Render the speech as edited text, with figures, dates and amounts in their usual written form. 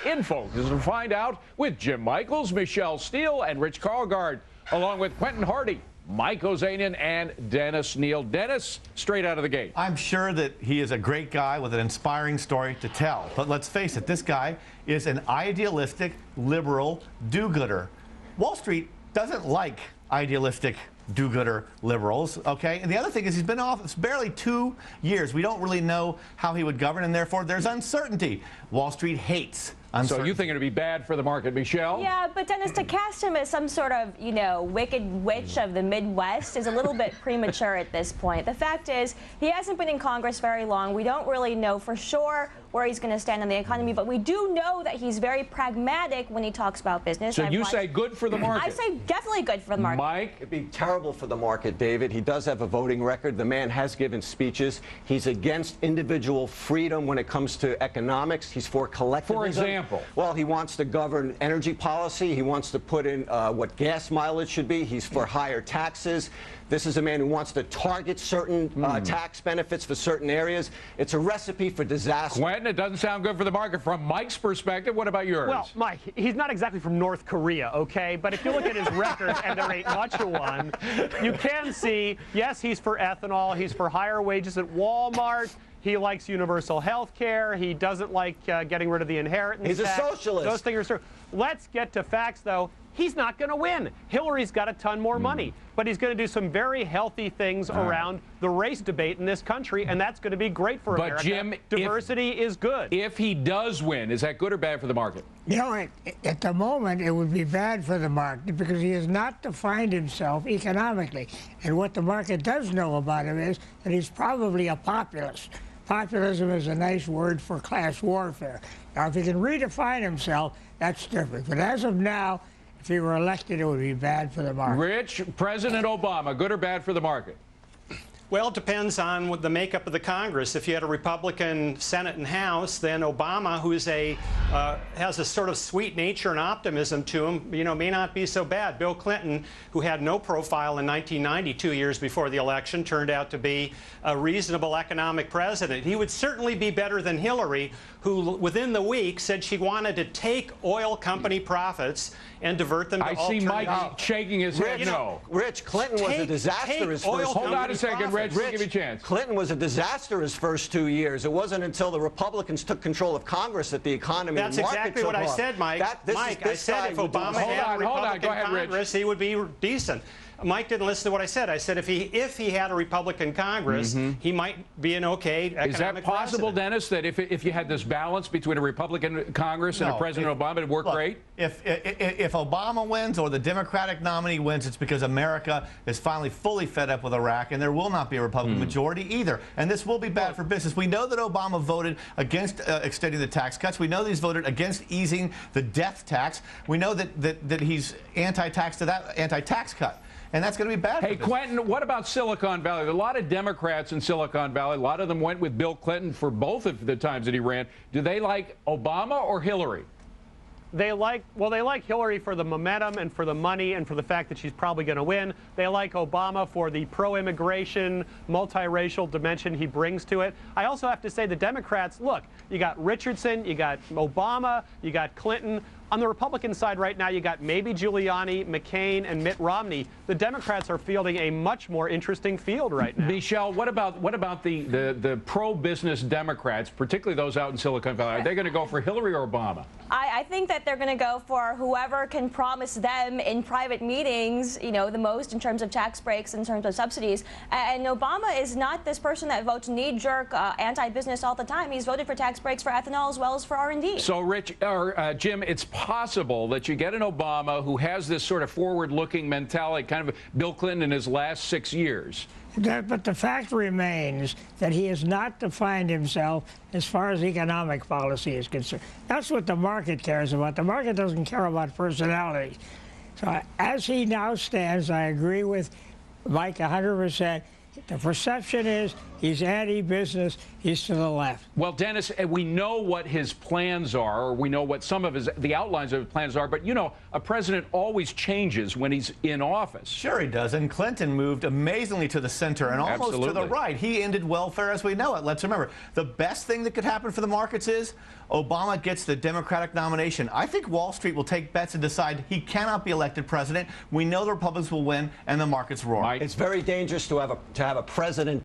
In Focus to find out with Jim Michaels, Michelle Steele, and Rich Karlgaard, along with Quentin Hardy, Mike Ozanian, and Dennis Neal. Dennis, straight out of the gate. I'm sure that he is a great guy with an inspiring story to tell. But let's face it, this guy is an idealistic, liberal do-gooder. Wall Street doesn't like idealistic do-gooder liberals, okay? And the other thing is he's been off, it's barely 2 years. We don't really know how he would govern, and therefore there's uncertainty. Wall Street hates uncertainty. So you think it'd be bad for the market, Michelle? Yeah, but Dennis, to cast him as some sort of, wicked witch of the Midwest is a little bit premature at this point. The fact is, he hasn't been in Congress very long. We don't really know for sure where he's going to stand on the economy, but we do know that he's very pragmatic when he talks about business. So you say good for the market? I say definitely good for the market. Mike? It'd be terrible for the market, David. He does have a voting record. The man has given speeches. He's against individual freedom when it comes to economics. He's for collectivism. For example? Well, he wants to govern energy policy. He wants to put in what gas mileage should be. He's for higher taxes. This is a man who wants to target certain tax benefits for certain areas. It's a recipe for disaster. Quentin, it doesn't sound good for the market. From Mike's perspective, what about yours? Well, Mike, he's not exactly from North Korea, okay? But if you look at his record, and there ain't much of one, you can see, yes, he's for ethanol. He's for higher wages at Walmart. He likes universal health care. He doesn't like getting rid of the inheritance He's tax. a socialist. Those things are. Let's get to facts, though. He's not going to win. Hillary's got a ton more money, but he's going to do some very healthy things around the race debate in this country, and that's going to be great for America. Jim, diversity is good. If he does win, is that good or bad for the market? You know, at the moment, it would be bad for the market because he has not defined himself economically. And what the market does know about him is that he's probably a populist. Populism is a nice word for class warfare. Now, if he can redefine himself, that's different. But as of now, if he were elected, it would be bad for the market. Rich, President Obama, good or bad for the market? Well, it depends on what the makeup of the Congress. If you had a Republican Senate and House, then Obama, who is has a sort of sweet nature and optimism to him, may not be so bad. Bill Clinton, who had no profile in 1990, 2 years before the election, turned out to be a reasonable economic president. He would certainly be better than Hillary, who within the week said she wanted to take oil company profits and divert them to I see Mike shaking his head no. Rich, Clinton was a disaster his first. Hold on a second, Rich, give me a chance. Clinton was a disaster his first 2 years. It wasn't until the Republicans took control of Congress that the economy and the market exactly what I said, Mike. I said if Obama had a Republican Congress, he would be decent. Mike didn't listen to what I said. I said if he had a Republican Congress, he might be an okay economic Is that possible, president. Dennis, that if you had this balance between a Republican Congress and a President Obama, it'd work great? If Obama wins or the Democratic nominee wins, it's because America is finally fully fed up with Iraq, and there will not be a Republican majority either. And this will be bad for business. We know that Obama voted against extending the tax cuts. We know that he's voted against easing the death tax. We know that he's anti-tax cut. And that's going to be bad. Hey, Quentin, what about Silicon Valley? There are a lot of Democrats in Silicon Valley. A lot of them went with Bill Clinton for both of the times that he ran. Do they like Obama or Hillary? They like Hillary for the momentum and for the money and for the fact that she's probably going to win. They like Obama for the pro-immigration, multiracial dimension he brings to it. I also have to say the Democrats, look, you got Richardson, you got Obama, you got Clinton. On the Republican side right now, you got maybe Giuliani, McCain, and Mitt Romney. The Democrats are fielding a much more interesting field right now. Michelle, what about the pro-business Democrats, particularly those out in Silicon Valley? Are they going to go for Hillary or Obama? I think that they're going to go for whoever can promise them in private meetings, the most in terms of tax breaks, in terms of subsidies. And Obama is not this person that votes knee-jerk anti-business all the time. He's voted for tax breaks for ethanol as well as for R&D. So, Jim, it's possible that you get an Obama who has this sort of forward-looking mentality, kind of Bill Clinton in his last 6 years. But the fact remains that he has not defined himself as far as economic policy is concerned. That's what the market cares about. The market doesn't care about personalities. So as he now stands, I agree with Mike 100%. The perception is He's anti-business. He's to the left. Well, Dennis, we know what his plans are, or we know what some of the outlines of his plans are, but you know, a president always changes when he's in office. Sure he does, and Clinton moved amazingly to the center and almost to the right. He ended welfare as we know it. Let's remember, the best thing that could happen for the markets is Obama gets the Democratic nomination. I think Wall Street will take bets and decide he cannot be elected president. We know the Republicans will win, and the markets roar. It's very dangerous to have a president